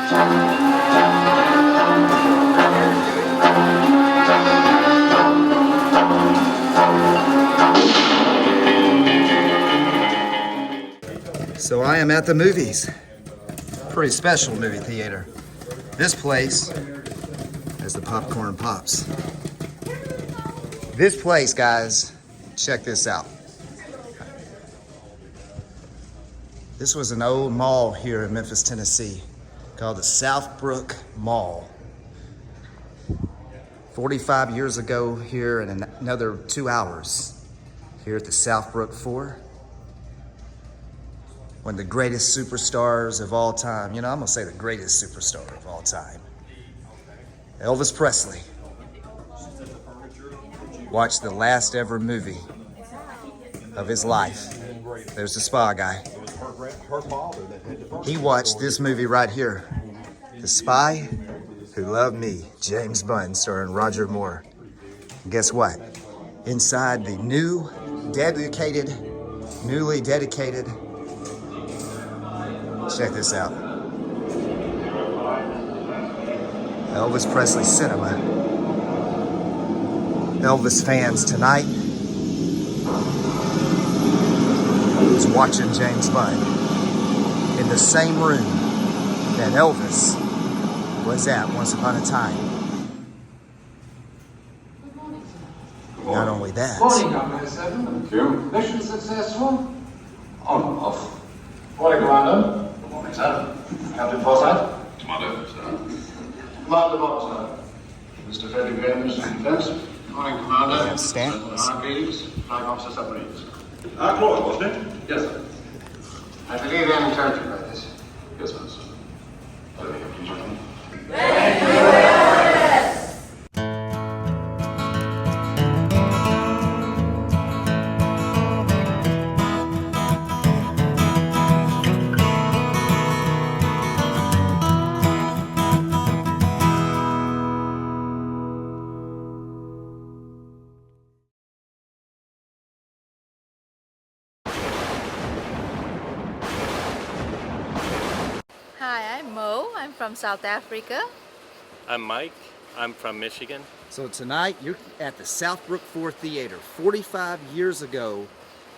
So I am at the movies. Pretty special movie theater. This place has the popcorn pops. This place, guys, check this out. This was an old mall here in Memphis, Tennessee, called the Southbrook Mall. 45 years ago here, and another 2 hours here at the Southbrook 4. One of the greatest superstars of all time. You know, I'm gonna say the greatest superstar of all time. Elvis Presley watched the last ever movie of his life. There's the Spy guy. He watched this movie right here, The Spy Who Loved Me, James Bond, starring Roger Moore. And guess what? Inside the newly dedicated, check this out, Elvis Presley Cinema. Elvis fans tonight is watching James Bond in the same room that Elvis was at once upon a time. Not only that. Morning, Company 7. Thank you. Mission successful? On off. Morning, Commander. Good morning, sir. Captain Forsyth. Commander, sir. Commander Boxer. Mr. Freddie Graham, Mr. Defense. Morning, Commander. We have Stanton's. Greetings. Flying Officer Submarines. Claude, wasn't it? Yes, sir. I believe they're in territory by this. Yes, sir. Thank you, gentlemen. Hi, I'm Mo. I'm from South Africa. I'm Mike. I'm from Michigan. So tonight you're at the Southbrook 4 Theater. 45 years ago,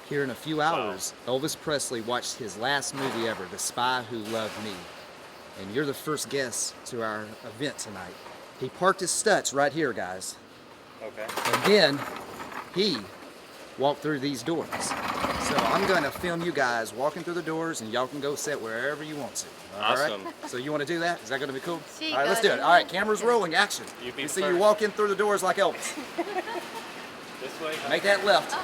here in a few hours, Elvis Presley watched his last movie ever, The Spy Who Loved Me. And you're the first guest to our event tonight. He parked his Stutz right here, guys. Okay. And then he walked through these doors. So I'm gonna film you guys walking through the doors, and y'all can go sit wherever you want to. All Awesome. right? So you want to do that? Is that gonna be cool? She All right, let's got do it. it. All right, cameras rolling, action. You be We see you first. walk in through the doors like Elvis. This way. Make that left.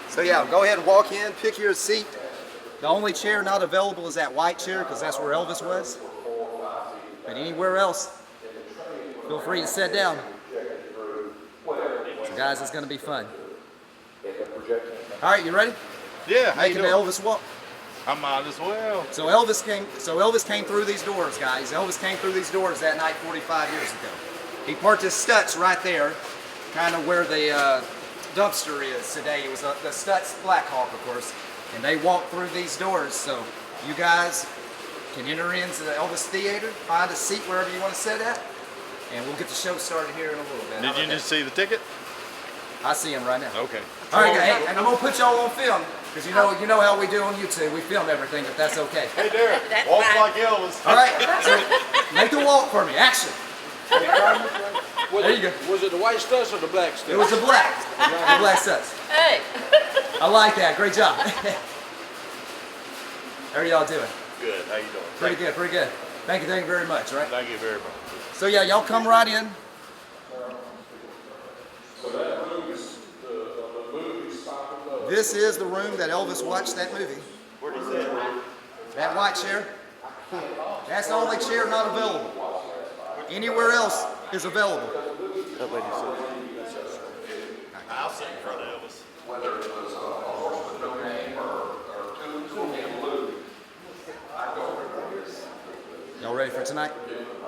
So yeah, go ahead and walk in, pick your seat. The only chair not available is that white chair, because that's where Elvis was. But anywhere else, feel free to sit down. So guys, it's gonna be fun. All right, you ready? Yeah, how you Making the doing? Elvis walk. I might as well. So Elvis came through these doors, guys. Elvis came through these doors that night 45 years ago. He parked his Stutz right there, kind of where the dumpster is today. It was the Stutz Blackhawk, of course. And they walked through these doors, so you guys can enter into the Elvis Theater, find a seat wherever you want to sit at, and we'll get the show started here in a little bit. Did you just see the ticket? I see him right now. Okay. All right, guys, and I'm gonna put y'all on film because you know how we do on YouTube. We film everything, if that's okay. Hey, Derek, That's walk fine. like Elvis. All right, so make the walk for me. Action. There you go. Was it the white Stutz or the black Stutz? It was the black Stutz. Hey! I like that. Great job. How are y'all doing? Good. How you doing? Pretty good. Pretty good. Thank you very much. All right. Thank you very much. So yeah, y'all come right in. This is the room that Elvis watched that movie. Where is that? That white chair. That's the only chair not available. Anywhere else is available. That lady said. I'll sit in front of Elvis. Y'all ready for tonight?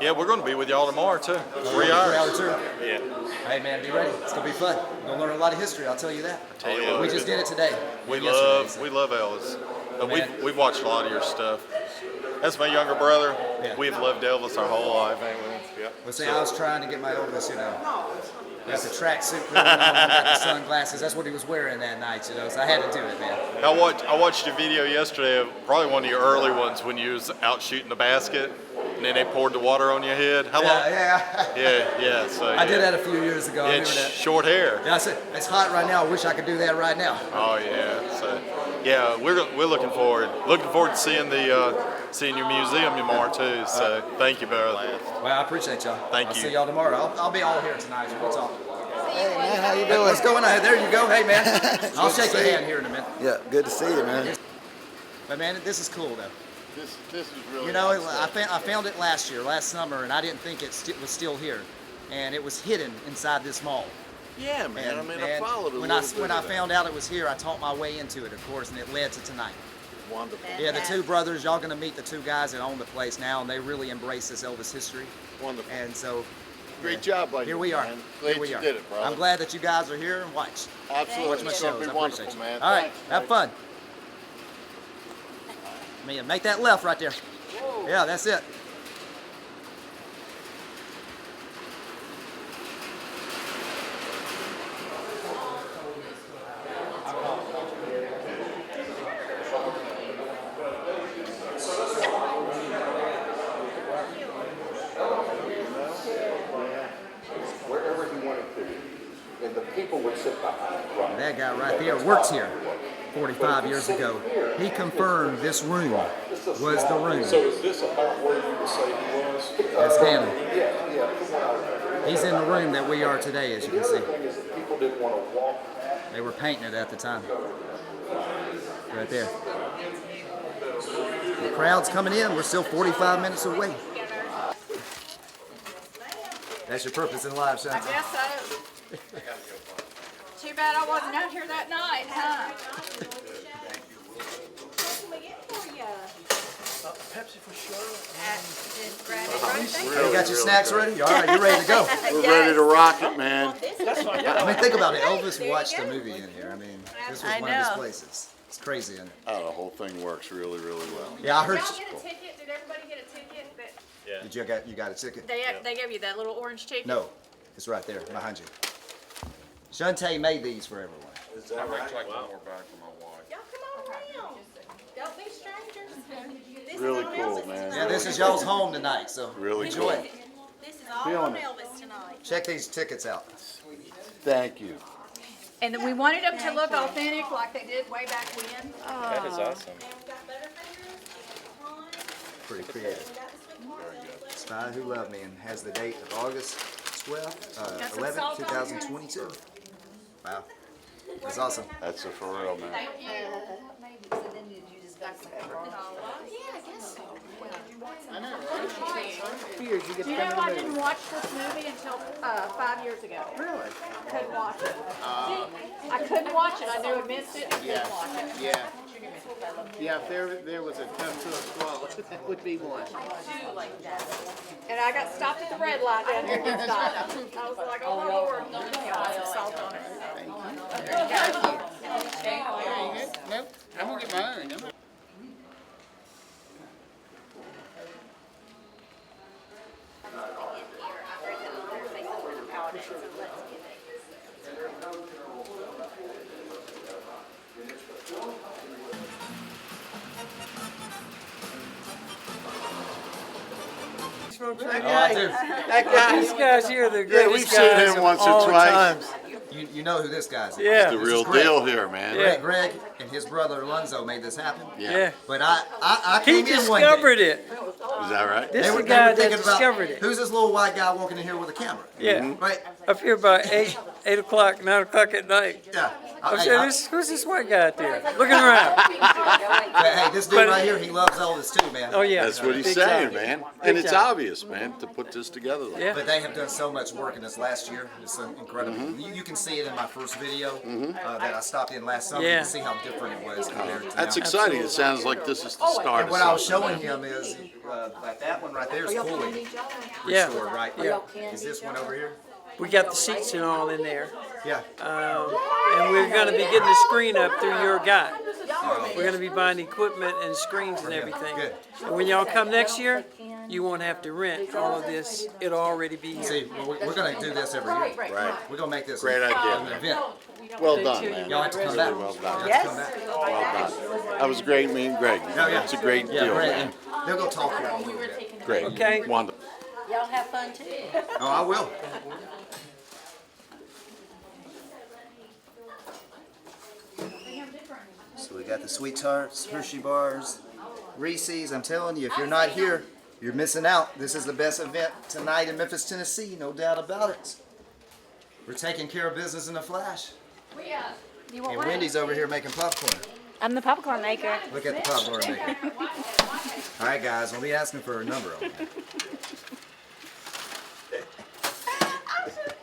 Yeah, we're going to be with y'all tomorrow too. 3 hour hours. tour. Yeah. Hey man, be ready. It's gonna be fun. You're gonna learn a lot of history. I'll tell you that. Tell you what, We just did it today. we Yesterday, love so. we love Elvis. Man. We've watched a lot of your stuff. That's my younger brother. Yeah. We've loved Elvis our whole life, ain't we? Yeah. Well, see, I was trying to get my Elvis, you know. Got the tracksuit put on, got the sunglasses. That's what he was wearing that night, you know. So I had to do it, man. I watched a video yesterday of probably one of your early ones when you was out shooting the basket, and then they poured the water on your head. How long? Yeah. So I did that a few years ago. I Yeah, remember that. short hair. Yeah, I said, it's hot right now. I wish I could do that right now. Oh yeah. So yeah, we're looking forward to seeing your museum tomorrow too. So thank you, brother. Well, I appreciate y'all. Thank I'll you. see y'all tomorrow. I'll be all here tonight. We'll talk. Hey man, how you Hey, doing? what's going on? There you go. Hey, man. I'll shake your hand here in a minute. Yeah, good to see you, man. But, man, this is cool, though. This is really. You know, I found it last summer, and I didn't think it was still here. And it was hidden inside this mall. Yeah, man. And, I man, followed it. when I found out it was here, I taught my way into it, of course, and it led to tonight. Wonderful. Yeah, the two brothers, y'all gonna meet the two guys that own the place now, and they really embrace this Elvis history. Wonderful. And so, Great job, buddy. here we are. Man. Glad Here we you are. did it, brother. I'm glad that you guys are here and watch Absolutely. my It's shows. gonna be I wonderful, appreciate you. man. All right, Thanks. have fun. Man, make that left right there. Yeah, that's it. Wherever he wanted to. And the people would sit behind. Right. That guy right there works here 45 years ago. He confirmed this room was the room. So is this about where you would say he was? That's Stanley. Yeah. From what I remember. He's in the room that we are today, as you can see. The thing is that people didn't want to walk. They were painting it at the time. Right there. The crowd's coming in. We're still 45 minutes away. That's your purpose in life, I son. guess so. Too bad I wasn't out here that night, huh? Pepsi for sure. Just grab it right there. You got your snacks ready? All right, you're ready to go. We're ready to rock it, man. I mean, think about it. Elvis watched a movie in here. I mean, this was I one of his know. places. It's crazy, isn't it? Oh, the whole thing works really, really well. Yeah, I heard. Did y'all get a ticket? Did everybody get a ticket? Did you got a ticket? They gave you that little orange ticket? No, it's right there behind you. Shantae made these for everyone. Y'all come on around. Don't be strangers. This Really is on cool, Elvis man. tonight. Yeah, this is y'all's home tonight, so Really enjoy cool. it. This is all on Elvis tonight. Check these tickets out. Thank you. And then we wanted them to look authentic like they did way back when. That is awesome. Pretty creative. Spy Who Loved Me, and has the date of August 12th, Got some 11th, salt on 2022. Wow, that's awesome. That's a for real, man. Do you know I didn't watch this movie until 5 years ago? Really? Couldn't watch it. I couldn't watch it. I knew I missed it. And couldn't watch it. Yeah. Yeah, if there was a tough to swallow, that would be one. And I got stopped at the red light down here and stopped. I was like, oh my Lord. Got some salt on it. Nope, I'm gonna get mine. These guys here are the greatest we've seen guys him of once or all twice. times. You know who this guy's? Yeah. The This real is Greg. deal here, man. Yeah. Greg and his brother Alonzo made this happen. Yeah. But I He came in one day. discovered it. Is that right? This They is were, the they guy were that thinking discovered about it. who's this little white guy walking in here with a camera. Yeah. Right? Up here by 8 o'clock, 9 o'clock at night. Yeah. I Hey, said, who's this white guy out there? Looking around. but hey, this dude right here, he loves Elvis too, man. Oh, yeah. That's what he's Big saying, time. man. Big And it's time. obvious, man, to put this together. Like Yeah. But they have done so much work in this last year. It's incredible. You can see it in my first video that I stopped in last summer. You Yeah. can see how different it was compared to That's now. exciting. It sounds like this is the start And of what I was something, showing man. him is, like that one right there is fully Yeah. restored, right? Yeah. Is this one over here? We got the seats and all in there. Yeah. And we're going to be getting the screen up through your guy. We're going to be buying equipment and screens and everything. Good. And when y'all come next year, you won't have to rent all of this. It'll already be here. See, we're going to do this every year. Right. We're going to make this Great an idea. event. Well done, man. Y'all have to come back. Well Y'all done. have to come back. Well done. That was great meeting Greg. Oh, yeah. It's a great Yeah, deal, great. man. And they'll go talk here in a little bit. Great. Okay. Wonderful. Y'all have fun too. Oh, I will. So we got the Sweet Tarts, Hershey bars, Reese's. I'm telling you, if you're not here, you're missing out. This is the best event tonight in Memphis, Tennessee, no doubt about it. We're taking care of business in a flash. You And Wendy's over here making popcorn. I'm the popcorn maker. Look at the popcorn maker. All right, guys, we'll be asking for a number on that.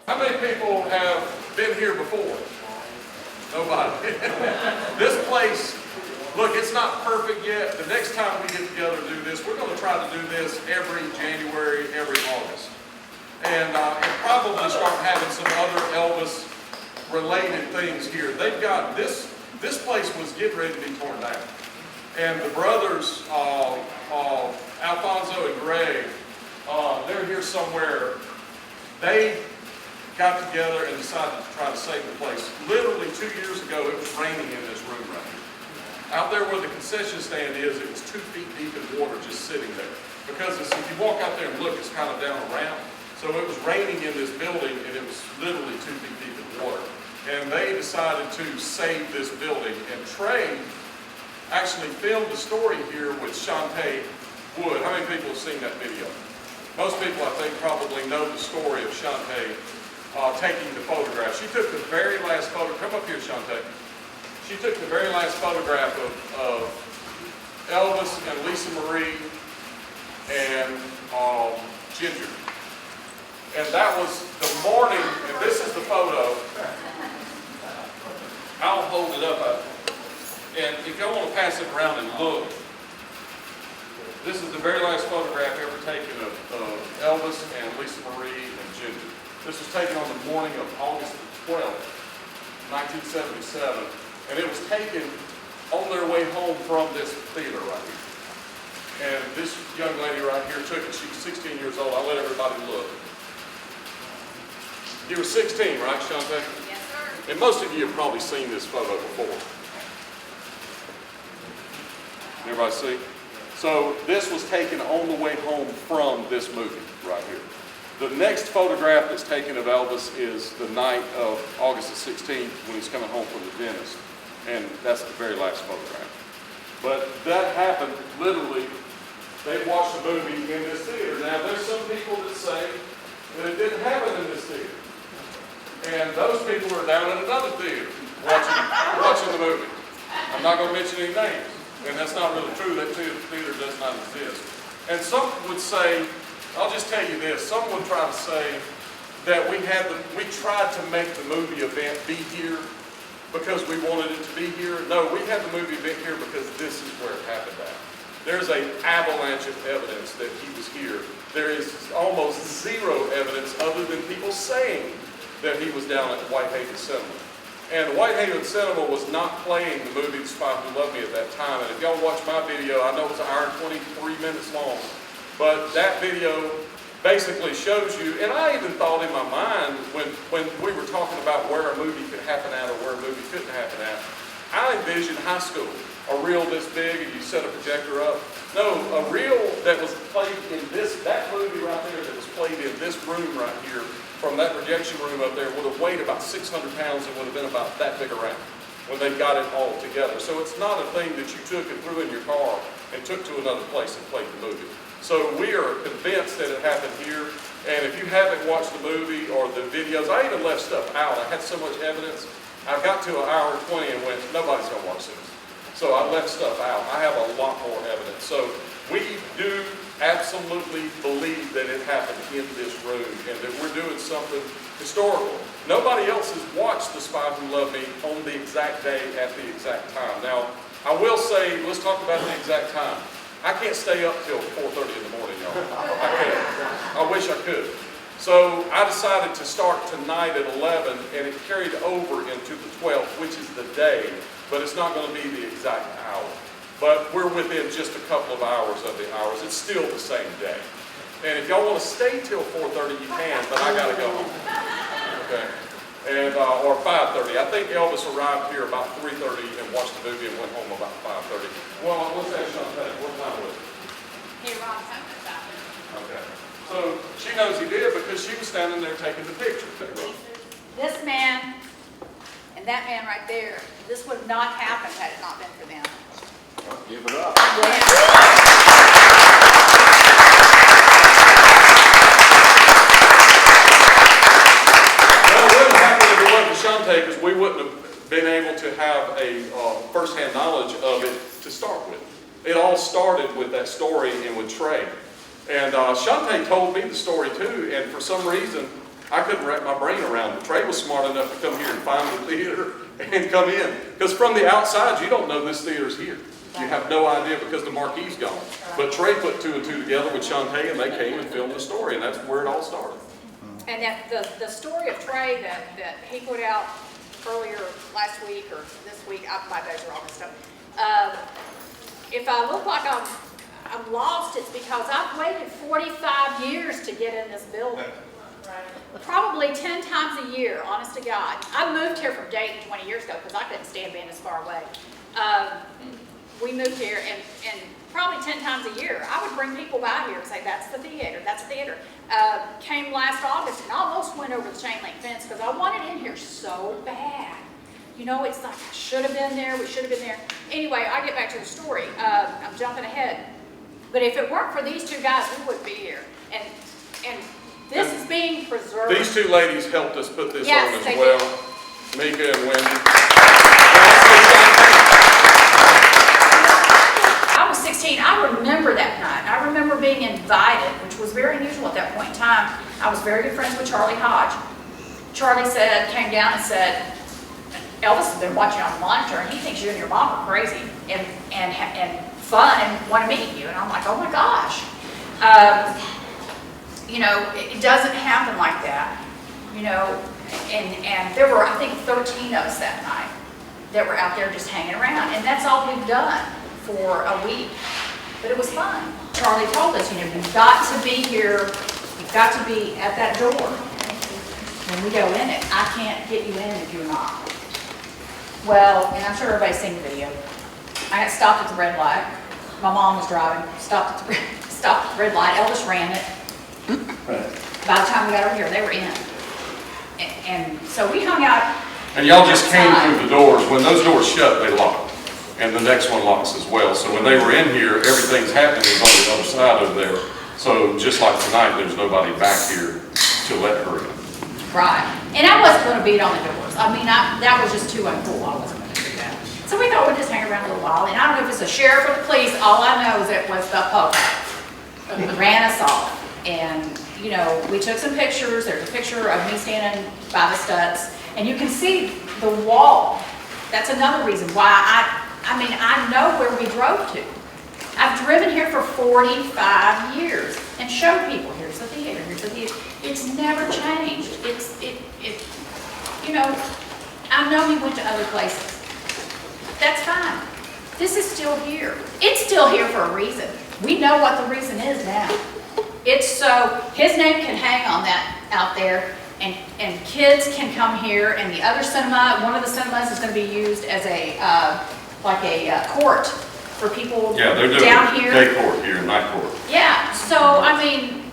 How many people have been here before? Nobody. This place, look, it's not perfect yet. The next time we get together to do this, we're going to try to do this every January, every August. And probably start having some other Elvis-related things here. They've got this place was getting ready to be torn down. And the brothers, Alfonso and Greg, they're here somewhere. They got together and decided to try to save the place. Literally 2 years ago, it was raining in this room right here. Out there where the concession stand is, it was 2 feet deep in water just sitting there. Because if you walk out there and look, it's kind of down around. So it was raining in this building, and it was literally 2 feet deep in water. And they decided to save this building. And Trey actually filmed a story here with Shantae Wood. How many people have seen that video? Most people, I think, probably know the story of Shantae taking the photograph. She took the very last photo. Come up here, Shantae. She took the very last photograph of Elvis and Lisa Marie and Ginger. And that was the morning, and this is the photo. I'll hold it up. And if y'all want to pass it around and look, this is the very last photograph ever taken of Elvis and Lisa Marie and Ginger. This was taken on the morning of August 12th, 1977. And it was taken on their way home from this theater right here. And this young lady right here took it. She was 16 years old. I'll let everybody look. You were 16, right, Shantae? Yes, sir. And most of you have probably seen this photo before. Everybody see? So this was taken on the way home from this movie right here. The next photograph that's taken of Elvis is the night of August the 16th when he's coming home from the dentist. And that's the very last photograph. But that happened literally, they watched the movie in this theater. Now there's some people that say that it didn't happen in this theater. And those people are down in another theater watching the movie. I'm not going to mention any names. And that's not really true. That theater does not exist. And some would say, I'll just tell you this, some would try to say that we tried to make the movie event be here because we wanted it to be here. No, we had the movie event here because this is where it happened at. There's an avalanche of evidence that he was here. There is almost zero evidence other than people saying that he was down at Whitehaven Cinema. And Whitehaven Cinema was not playing the movie The Spy Who Loved Me at that time. And if y'all watch my video, I know it's an hour and 23 minutes long, but that video basically shows you, and I even thought in my mind when we were talking about where a movie could happen at or where a movie couldn't happen at, I envisioned high school, a reel this big and you set a projector up. No, a reel that was played in that movie right there that was played in this room right here, from that projection room up there, would have weighed about 600 pounds and would have been about that big around when they got it all together. So it's not a thing that you took and threw in your car and took to another place and played the movie. So we are convinced that it happened here. And if you haven't watched the movie or the videos, I even left stuff out. I had so much evidence. I got to an hour and 20 and went, nobody's going to watch this. So I left stuff out. I have a lot more evidence. So we do absolutely believe that it happened in this room and that we're doing something historical. Nobody else has watched The Spy Who Loved Me on the exact day at the exact time. Now, I will say, let's talk about the exact time. I can't stay up till 4:30 in the morning, y'all. I can't. I wish I could. So I decided to start tonight at 11, and it carried over into the 12th, which is the day, but it's not going to be the exact hour. But we're within just a couple of hours of the hours. It's still the same day. And if y'all want to stay till 4:30, you can, but I got to go home. Okay? And, or 5:30. I think Elvis arrived here about 3:30 and watched the movie and went home about 5:30. Well, let's ask Shantae, what time was it? He arrived home at 5:30. Okay. So she knows he did because she was standing there taking the picture. This man and that man right there, this would have not happened had it not been for them. Give it up. Shantae, because we wouldn't have been able to have a first-hand knowledge of it to start with. It all started with that story and with Trey. And Shantae told me the story too, and for some reason, I couldn't wrap my brain around it. Trey was smart enough to come here and find the theater and come in. Because from the outside, you don't know this theater's here. You have no idea because the marquee's gone. But Trey put 2 and 2 together with Shantae, and they came and filmed the story, and that's where it all started. And that the story of Trey that he put out earlier last week or this week, my days are all messed up. If I look like I'm lost, it's because I've waited 45 years to get in this building. Probably 10 times a year, honest to God. I moved here from Dayton 20 years ago because I couldn't stand being this far away. We moved here, and probably 10 times a year, I would bring people by here and say, that's the theater, that's the theater. Came last August and almost went over the chain link fence because I wanted in here so bad. You know, it's like, I should have been there, we should have been there. Anyway, I get back to the story. I'm jumping ahead. But if it weren't for these 2 guys, we wouldn't be here. And this is being preserved. These 2 ladies helped us put this Yes, on as they well. did. Mika and Wendy. I was 16. I remember that night. I remember being invited, which was very unusual at that point in time. I was very good friends with Charlie Hodge. Charlie came down and said, Elvis has been watching on the monitor, and he thinks you and your mom are crazy and fun and want to meet you. And I'm like, oh my gosh. You know, it doesn't happen like that. You know, and there were, I think, 13 of us that night that were out there just hanging around. And that's all we've done for a week. But it was fun. Charlie told us, you know, you've got to be here, you've got to be at that door when we go in it. I can't get you in if you're not. Well, and I'm sure everybody's seen the video. I got stopped at the red light. My mom was driving, stopped at the red light. Elvis ran it. By the time we got over here, they were in. And so we hung out. And y'all just came through the doors. When those doors shut, they locked. And the next one locks as well. So when they were in here, everything's happening is on the other side over there. So just like tonight, there's nobody back here to let her in. Right. And I wasn't going to beat on the doors. I mean, that was just too uncool. I wasn't going to do that. So we thought we'd just hang around a little while. And I don't know if it's the sheriff or the police. All I know is it was the Pope. It ran us off. And, you know, we took some pictures. There's a picture of me standing by the studs. And you can see the wall. That's another reason why I know where we drove to. I've driven here for 45 years and showed people, here's the theater, here's the theater. It's never changed. You know, I know he went to other places. That's fine. This is still here. It's still here for a reason. We know what the reason is now. It's so his name can hang on that out there, and kids can come here, and the other cinema, one of the cinemas is going to be used as a court for people they're doing down here. Day court here, night court. Yeah, so I mean,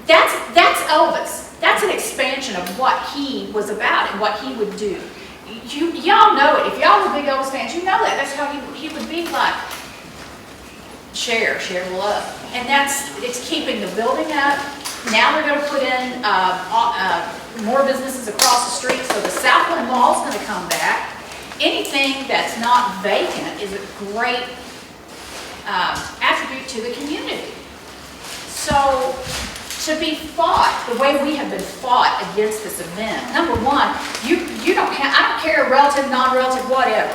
that's Elvis. That's an expansion of what he was about and what he would do. Y'all know it. If y'all were big Elvis fans, you know that. That's how he would be like. Share the love. And it's keeping the building up. Now they're going to put in more businesses across the street, so the Southland Mall is going to come back. Anything that's not vacant is a great attribute to the community. So to be fought the way we have been fought against this event, number one, I don't care, relative, non-relative, whatever.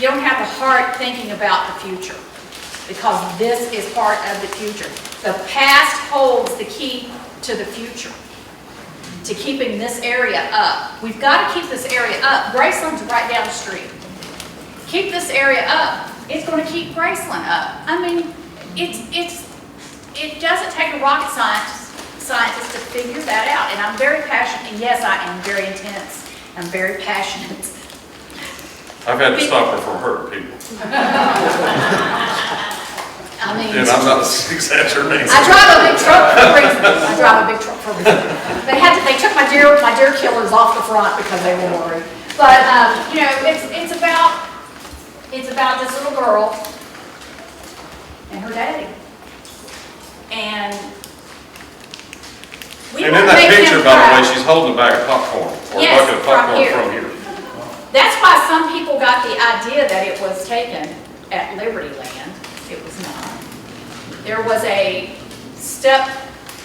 You don't have a heart thinking about the future. because this is part of the future. The past holds the key to the future, to keeping this area up. We've got to keep this area up. Graceland's right down the street. Keep this area up. It's going to keep Graceland up. I mean, it doesn't take a rocket scientist to figure that out. And I'm very passionate. And yes, I am very intense. I'm very passionate. I've had to stop her from hurting people. I mean, and I'm not exaggerating. I drive a big truck for a reason. I drive a big truck for a reason. They took my deer killers off the front because they were worried. But you know, it's about this little girl and her daddy. And in that picture, by the way, she's holding a bag of popcorn or a bucket of popcorn from here. That's why some people got the idea that it was taken at Liberty Land. It was not. There was a step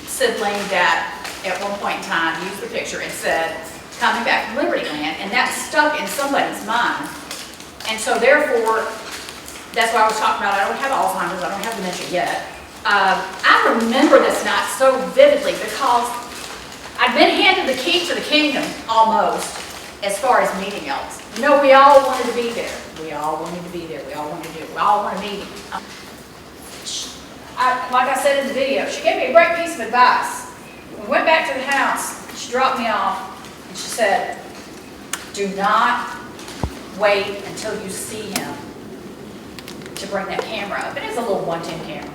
sibling that at one point in time used the picture and said, coming back from Liberty Land, and that stuck in somebody's mind. And so therefore, that's why I was talking about I don't have Alzheimer's, I don't have dementia yet. I remember this night so vividly because I'd been handed the key to the kingdom almost as far as meeting Elvis. You know, we all wanted to be there. We all wanted to be there. We all wanted to do it. We all want to meet him. Like I said in the video, she gave me a great piece of advice. When we went back to the house, she dropped me off and she said, do not wait until you see him to bring that camera up. And it's a little 110 camera.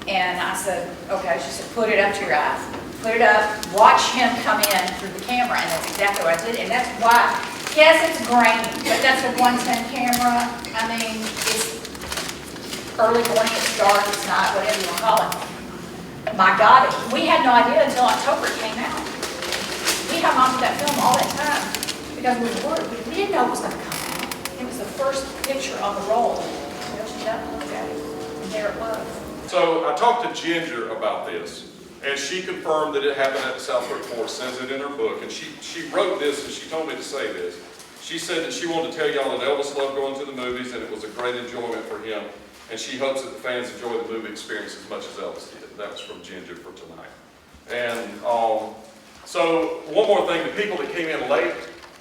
And I said, okay. She said, put it up to your eyes. Put it up, watch him come in through the camera. And that's exactly what I did. And that's why, yes, it's grainy, but that's a 110 camera. I mean, it's early morning, it's dark, it's night, whatever you want to call it. My God, we had no idea until October it came out. We hung on to that film all that time because we were worried. We didn't know it was going to come out. It was the first picture on the roll. Look at it. And there it was. So I talked to Ginger about this, and she confirmed that it happened at the Southbrook Fort, sends it in her book, and she wrote this and she told me to say this. She said that she wanted to tell y'all that Elvis loved going to the movies and it was a great enjoyment for him, and she hopes that the fans enjoy the movie experience as much as Elvis did. That was from Ginger for tonight. And so one more thing, the people that came in late,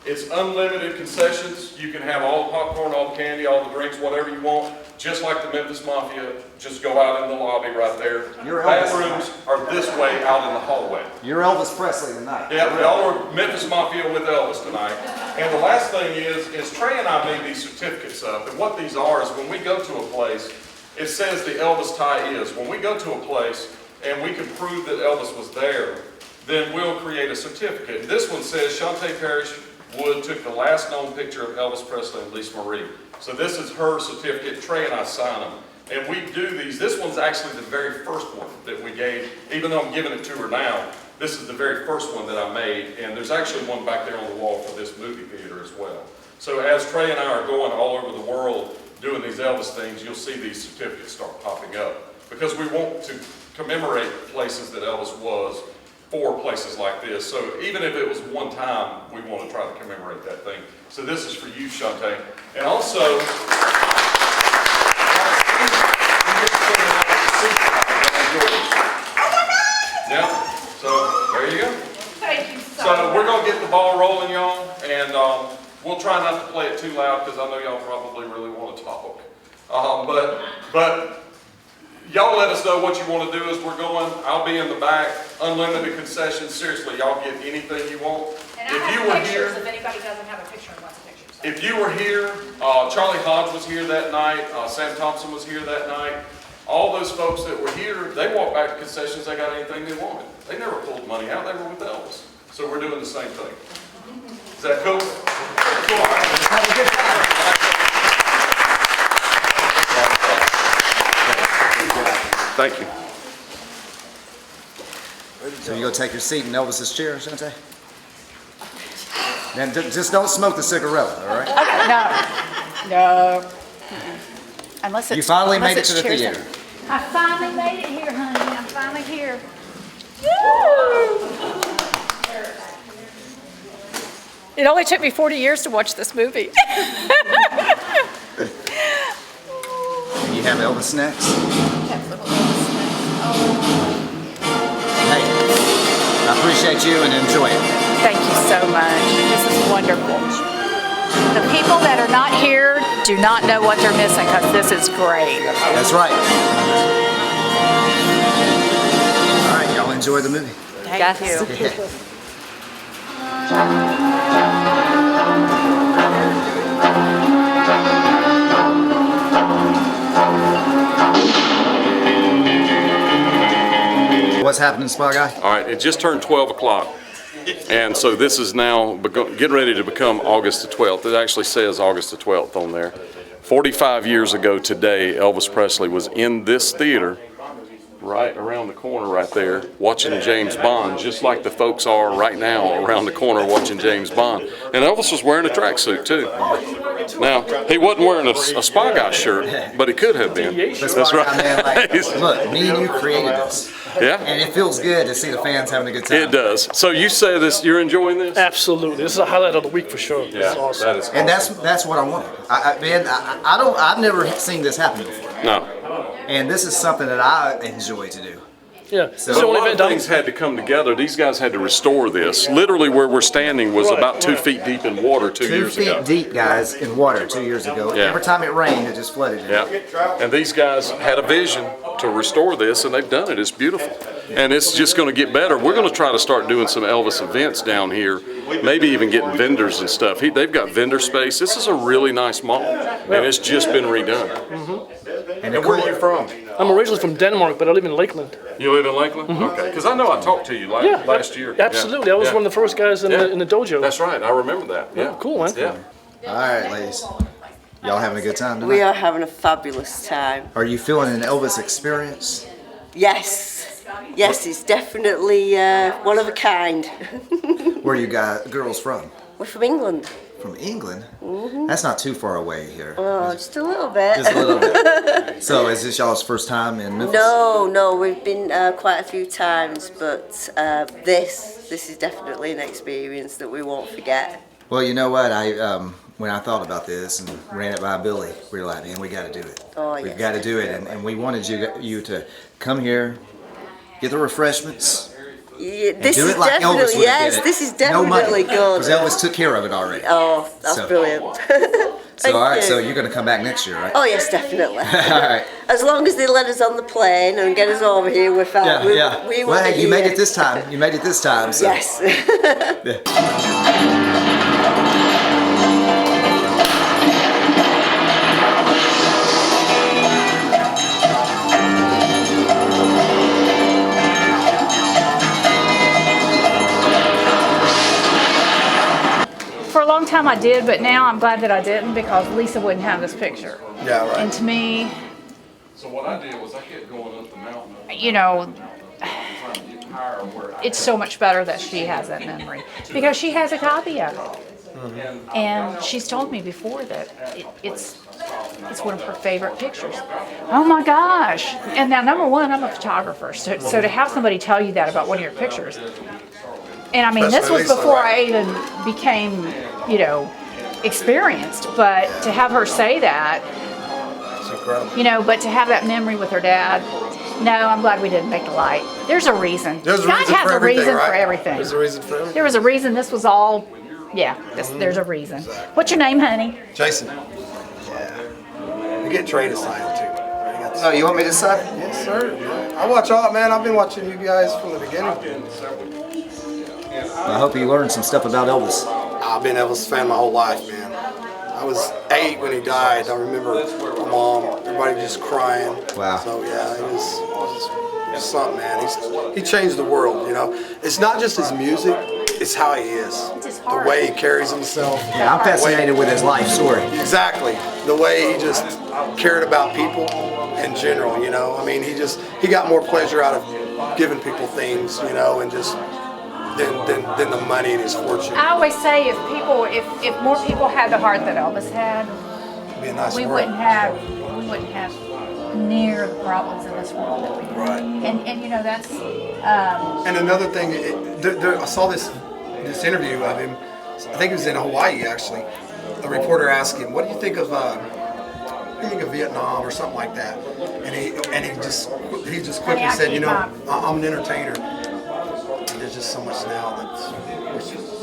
it's unlimited concessions. You can have all the popcorn, all the candy, all the drinks, whatever you want. Just like the Memphis Mafia, just go out in the lobby right there. Bathrooms are this way out in the hallway. You're Elvis Presley tonight. Yeah, y'all are Memphis Mafia with Elvis tonight. And the last thing is Trey and I made these certificates up. And what these are is when we go to a place, it says the Elvis tie is. When we go to a place and we can prove that Elvis was there, then we'll create a certificate. And this one says Shantae Parrish Wood took the last known picture of Elvis Presley and Lisa Marie. So this is her certificate. Trey and I sign them. And we do these. This one's actually the very first one that we gave, even though I'm giving it to her now. This is the very first one that I made. And there's actually one back there on the wall for this movie theater as well. So as Trey and I are going all over the world doing these Elvis things, you'll see these certificates start popping up. Because we want to commemorate places that Elvis was for places like this. So even if it was one time, we want to try to commemorate that thing. So this is for you, Shantae. And also, yeah, so there you go. Thank you so So we're going to get the ball rolling, y'all, and we'll try not to play it too loud because I know y'all probably really want to talk. But y'all let us know what you want to do as we're going. I'll be in the back. Unlimited concessions. Seriously, y'all get anything you want. And I have pictures if anybody doesn't have a picture and wants a picture. So. If you were here, Charlie Hodge was here that night. Sam Thompson was here that night. All those folks that were here, they walked back to concessions. They got anything they wanted. They never pulled money out. They were with Elvis. So we're doing the same thing. Is that cool? Thank you. So you go take your seat in Elvis's chair, Shantae? And just don't smoke the cigarette, all right? Okay, no. Unless it's, you finally made it to the theater. I finally made it here, honey. I'm finally here. It only took me 40 years to watch this movie. You you have Elvis snacks? Have little Elvis snacks. Hey, I appreciate you and enjoy it. Thank you so much. This is wonderful. The people that are not here do not know what they're missing because this is great. That's right. All right, y'all enjoy the movie. Thank you. What's happening, Spa Guy? All right, it just turned 12 o'clock. And so this is now getting ready to become August the 12th. It actually says August the 12th on there. 45 years ago today, Elvis Presley was in this theater right around the corner right there watching James Bond, just like the folks are right now around the corner watching James Bond. And Elvis was wearing a tracksuit too. Now, he wasn't wearing a Spy Guy shirt, but he could have been. That's right. Man, like, look, me and you created this. Yeah. And it feels good to see the fans having a good time. It does. So you say this, you're enjoying this? Absolutely. This is a highlight of the week for sure. Yeah, awesome. that is awesome. And that's what I wanted. I've never seen this happen before. No. And this is something that I enjoy to do. Yeah. So, But a lot of things had to come together. These guys had to restore this. Literally where we're standing was about 2 feet deep in water 2 years ago. 2 feet deep, guys, in water 2 years ago. Yeah. Every time it rained, it just flooded. Yeah. And these guys had a vision to restore this, and they've done it. It's beautiful. And it's just going to get better. We're going to try to start doing some Elvis events down here, maybe even getting vendors and stuff. They've got vendor space. This is a really nice mall, and it's just been redone. And where are you from? I'm originally from Denmark, but I live in Lakeland. You live in Lakeland? Okay. Because I know I talked to you last year. Absolutely. I was one of the first guys in the dojo. That's right. I remember that. Yeah. Cool, man. Yeah. All right, ladies. Y'all having a good time tonight? We are having a fabulous time. Are you feeling an Elvis experience? Yes. Yes, it's definitely one of a kind. Where are you girls from? We're from England. From England? Mm-hmm. That's not too far away here. Oh, just a little bit. Just a little bit. So is this y'all's first time in Memphis? No, we've been quite a few times, but this is definitely an experience that we won't forget. Well, you know what? When I thought about this and ran it by Billy, we were like, man, we got to do it. Oh, We've yes, got to do it. And we wanted you to come here, get the refreshments, Yeah, and this do is it like definitely, Elvis would have yes, did it. this is No money, definitely good. because Elvis took care of it already. Oh, that's brilliant. So, all right, so you're going to come back next year, right? Oh, yes, definitely. All right. As long as they let us on the plane and get us over here, we're fine. Yeah. Well, hey, you made it this time. You made it this time. So. Yes. For a long time I did, but now I'm glad that I didn't because Lisa wouldn't have this picture. Yeah, right. And to me, So what I did was I kept going up the mountain. you know, it's so much better that she has that memory because she has a copy of it. And she's told me before that it's one of her favorite pictures. Oh my gosh. And now, number one, I'm a photographer. So to have somebody tell you that about one of your pictures. And I mean, this was before I even became, experienced. But to have her say that, but to have that memory with her dad, no, I'm glad we didn't make the light. There's a reason. There's a God reason has for a everything, reason right? for everything. There's a reason for everything. There was a reason this was all, there's a reason. What's your name, honey? Jason. Yeah. You get Trey to sign it too. Oh, you want me to sign it? Yes, sir. I watch all, man. I've been watching you guys from the beginning. I hope you learned some stuff about Elvis. I've been Elvis fan my whole life, man. I was 8 when he died. I remember my mom, everybody just crying. Wow. So yeah, it was something, man. He changed the world, It's not just his music, it's how he is. The way he carries himself. Yeah, I'm fascinated with his life story. Exactly. The way he just cared about people in general, I mean, he got more pleasure out of giving people things, and just than the money and his fortune. I always say if more people had the heart that Elvis had, It'd be a nice we world. wouldn't have near the problems in this world that we do. Right. And that's And another thing, I saw this interview of him. I think it was in Hawaii actually. A reporter asked him, "What do you think of beginning of Vietnam or something like that. And he just quickly said, you know, I'm an entertainer. And there's just so much now that's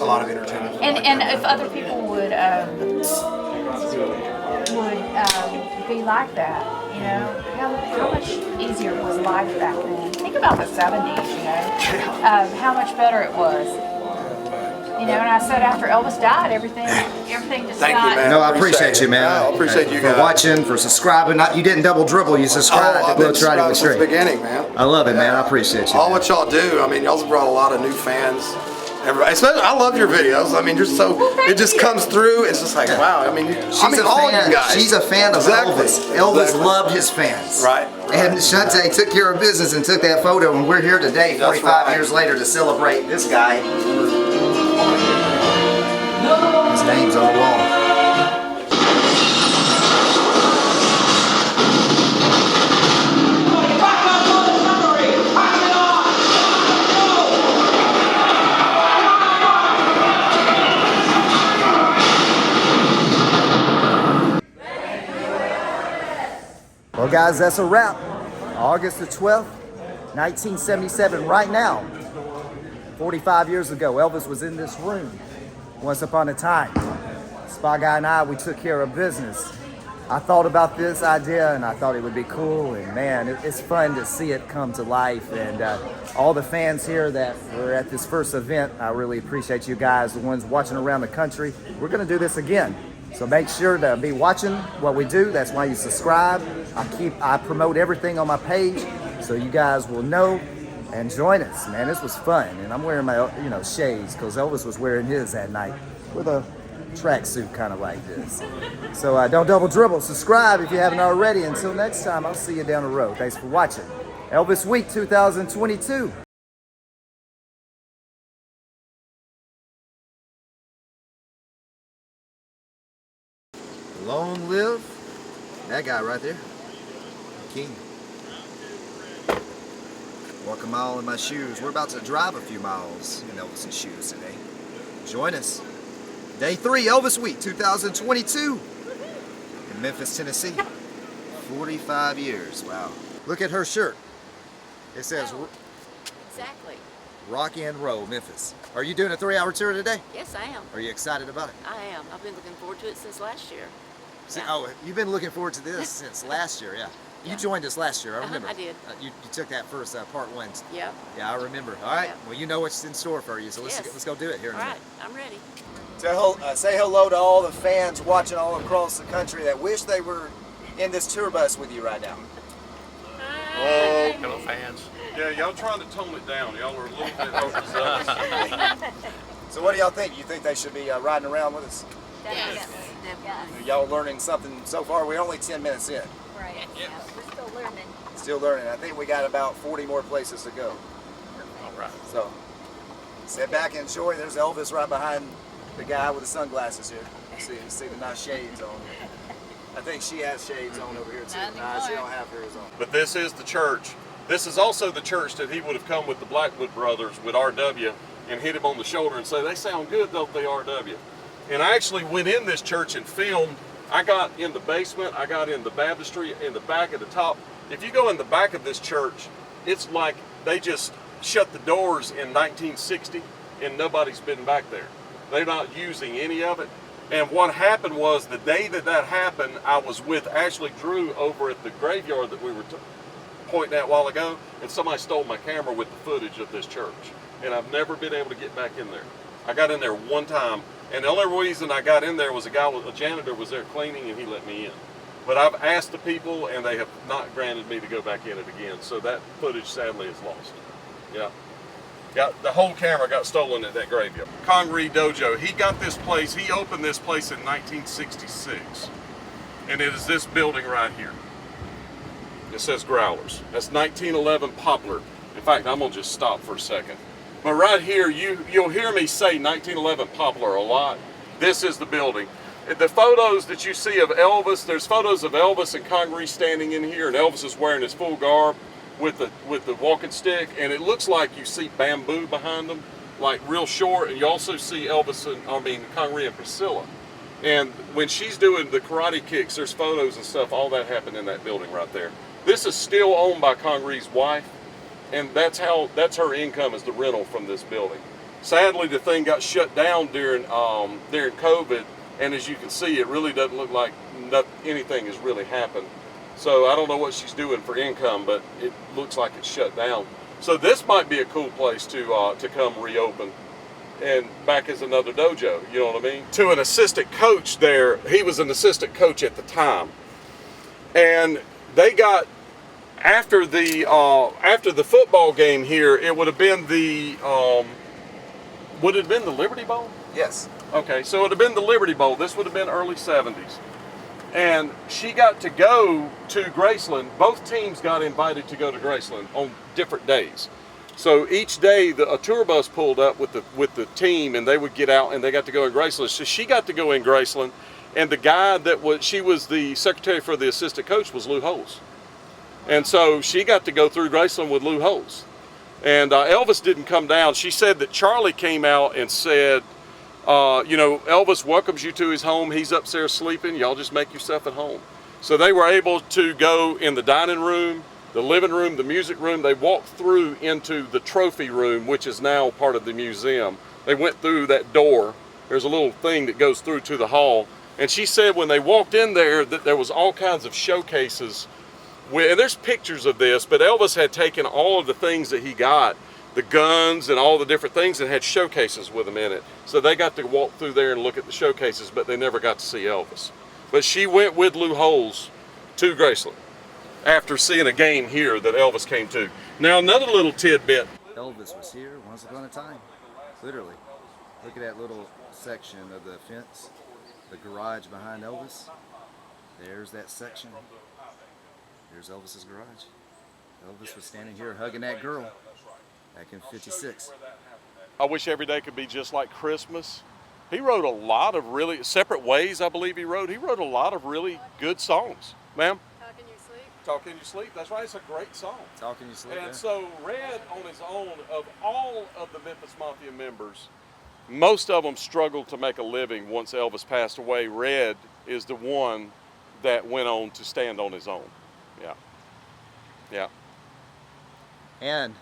a lot of entertainment. And if other people would be like that, you know, how much easier was life back then? Think about the 70s, you know, how much better it was. You know, and I said after Elvis died, everything just Thank got... you, man. No, I appreciate you, man. I appreciate you for guys. watching, for subscribing. You didn't double dribble. You subscribed I've to been Globetrotting subscribing with since Trey. the beginning, man. I love it, man. I appreciate you. All man. what y'all do. I mean, y'all's brought a lot of new fans. Everybody, especially, I love your videos. I mean, you're so, it just comes through. It's just like, wow. I mean, all you guys. She's a fan of Exactly. Elvis. Elvis Exactly. loved his fans. Right. And Shante took care of business and took that photo, and we're here today, 45 years later, to celebrate this guy. His name's on the wall. Well, guys, that's a wrap. August the 12th, 1977, right now, 45 years ago, Elvis was in this room once upon a time. Spy Guy and I, we took care of business. I thought about this idea and I thought it would be cool, and man, it's fun to see it come to life. And all the fans here that were at this first event, I really appreciate you guys, the ones watching around the country. We're gonna do this again. So make sure to be watching what we do. That's why you subscribe. I promote everything on my page, so you guys will know and join us. Man, this was fun, and I'm wearing my shades because Elvis was wearing his that night with a tracksuit kind of like this. So don't double dribble. Subscribe if you haven't already. Until next time, I'll see you down the road. Thanks for watching. Elvis Week 2022. Long live that guy right there, King. Walk a mile in my shoes. We're about to drive a few miles in Elvis's shoes today. Join us. Day 3, Elvis Week 2022 in Memphis, Tennessee. 45 years. Wow. Look at her shirt. It says Exactly. Rock and Roll, Memphis. Are you doing a 3-hour tour today? Yes, I am. Are you excited about it? I am. I've been looking forward to it since last year. See, oh, you've been looking forward to this since last year, yeah. You joined us last year, I remember. I did. You took that first part 1. Yep. Yeah, I remember. All right. Yep. Well, you know what's in store for you, so let's go do it here in a minute. I'm ready. Say hello to all the fans watching all across the country that wish they were in this tour bus with you right now. Hello, fans. Yeah, y'all trying to tone it down. Y'all are a little bit overzealous. So what do y'all think? You think they should be riding around with us? Yes. Y'all learning something so far? We're only 10 minutes in. Right. Yeah. We're still learning. Still learning. I think we got about 40 more places to go. All right. So sit back and enjoy. There's Elvis right behind the guy with the sunglasses here. You see the nice shades on. I think she has shades on over here too. Nah, she don't have hers on. But this is the church. This is also the church that he would have come with the Blackwood brothers with RW and hit him on the shoulder and say, they sound good, don't they, RW? And I actually went in this church and filmed. I got in the basement, I got in the baptistry, in the back at the top. If you go in the back of this church, it's like they just shut the doors in 1960 and nobody's been back there. They're not using any of it. And what happened was the day that happened, I was with Ashley Drew over at the graveyard that we were pointing at a while ago, and somebody stole my camera with the footage of this church. And I've never been able to get back in there. I got in there one time, and the only reason I got in there was a janitor was there cleaning and he let me in. But I've asked the people and they have not granted me to go back in it again. So that footage sadly is lost. Yeah. The whole camera got stolen at that graveyard. Conry Dojo, he got this place, he opened this place in 1966. And it is this building right here. It says Growlers. That's 1911 Poplar. In fact, I'm gonna just stop for a second. But right here, you'll hear me say 1911 Poplar a lot. This is the building. The photos that you see of Elvis, there's photos of Elvis and Conry standing in here, and Elvis is wearing his full garb with the walking stick, and it looks like you see bamboo behind them, like real short, and you also see Conry and Priscilla And when she's doing the karate kicks, there's photos and stuff, all that happened in that building right there. This is still owned by Congree's wife, and that's her income, is the rental from this building. Sadly, the thing got shut down during COVID, and as you can see, it really doesn't look like anything has really happened. So I don't know what she's doing for income, but it looks like it's shut down. So this might be a cool place to come reopen and back as another dojo, you know what I mean? To an assistant coach there, he was an assistant coach at the time. And they got, after the football game here, it would have been the, would it have been the Liberty Bowl? Yes. Okay, so it would have been the Liberty Bowl. This would have been early 70s. And she got to go to Graceland. Both teams got invited to go to Graceland on different days. So each day a tour bus pulled up with the team, and they would get out and they got to go in Graceland. So she got to go in Graceland, and the guy she was the secretary for the assistant coach was Lou Holtz. And so she got to go through Graceland with Lou Holtz. And Elvis didn't come down. She said that Charlie came out and said, you know, Elvis welcomes you to his home. He's upstairs sleeping. Y'all just make yourself at home. So they were able to go in the dining room, the living room, the music room. They walked through into the trophy room, which is now part of the museum. They went through that door. There's a little thing that goes through to the hall. And she said when they walked in there that there was all kinds of showcases. And there's pictures of this, but Elvis had taken all of the things that he got, the guns and all the different things, and had showcases with them in it. So they got to walk through there and look at the showcases, but they never got to see Elvis. But she went with Lou Holtz to Graceland after seeing a game here that Elvis came to. Now another little tidbit. Elvis was here once upon a time, literally. Look at that little section of the fence, the garage behind Elvis. There's that section. There's Elvis's garage. Elvis was standing here hugging that girl back in '56. I wish every day could be just like Christmas. He wrote a lot of really, Separate Ways, I believe he wrote. He wrote a lot of really good songs. Ma'am? Talk in your sleep. Talk in Your Sleep, that's right, it's a great song. Talk in Your Sleep, And yeah. so Red on his own, of all of the Memphis Mafia members, most of them struggled to make a living once Elvis passed away. Red is the one that went on to stand on his own. Yeah. Yeah. And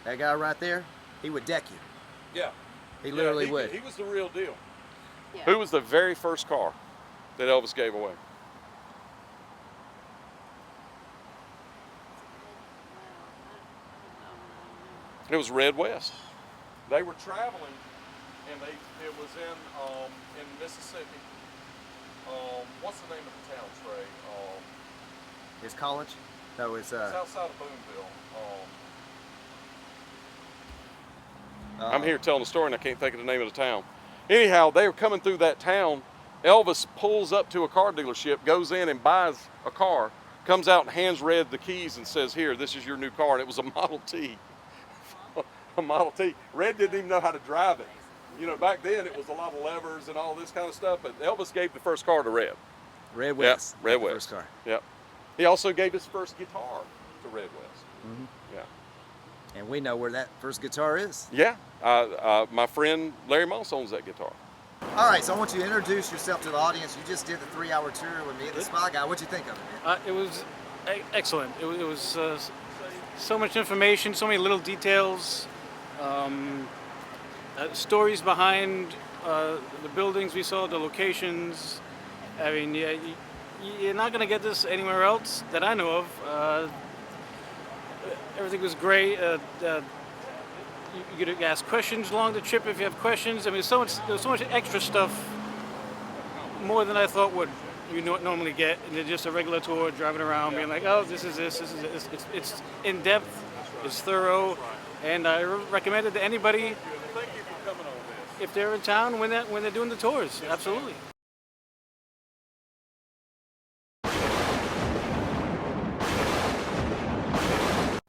that guy right there, he would deck you. Yeah. He literally would. He was the real deal. Yeah. Who was the very first car that Elvis gave away? It was Red West. They were traveling, and it was in Mississippi. What's the name of the town, Trey? His college? No, it's It's outside of Boonville. Uh, I'm here telling the story and I can't think of the name of the town. Anyhow, they were coming through that town. Elvis pulls up to a car dealership, goes in and buys a car, comes out and hands Red the keys and says, "Here, this is your new car." And it was a Model T. A Model T. Red didn't even know how to drive it. You know, back then it was a lot of levers and all this kind of stuff, but Elvis gave the first car to Red. Red West. Yep, Red West. First car. Yep. He also gave his first guitar to Red West. Mm-hmm. Yeah. And we know where that first guitar is. Yeah. My friend Larry Moss owns that guitar. All right, so I want you to introduce yourself to the audience. You just did the 3-hour tour with me, the Spy Guy. What'd you think of it, man? It was excellent. It was so much information, so many little details, stories behind the buildings we saw, the locations. I mean, you're not going to get this anywhere else that I know of. Everything was great. You could ask questions along the trip if you have questions. I mean, there's so much extra stuff, more than I thought you normally get in just a regular tour, driving around, being like, oh, this is this. It's in depth, it's thorough, and I recommend it to anybody if they're in town when they're doing the tours. Absolutely.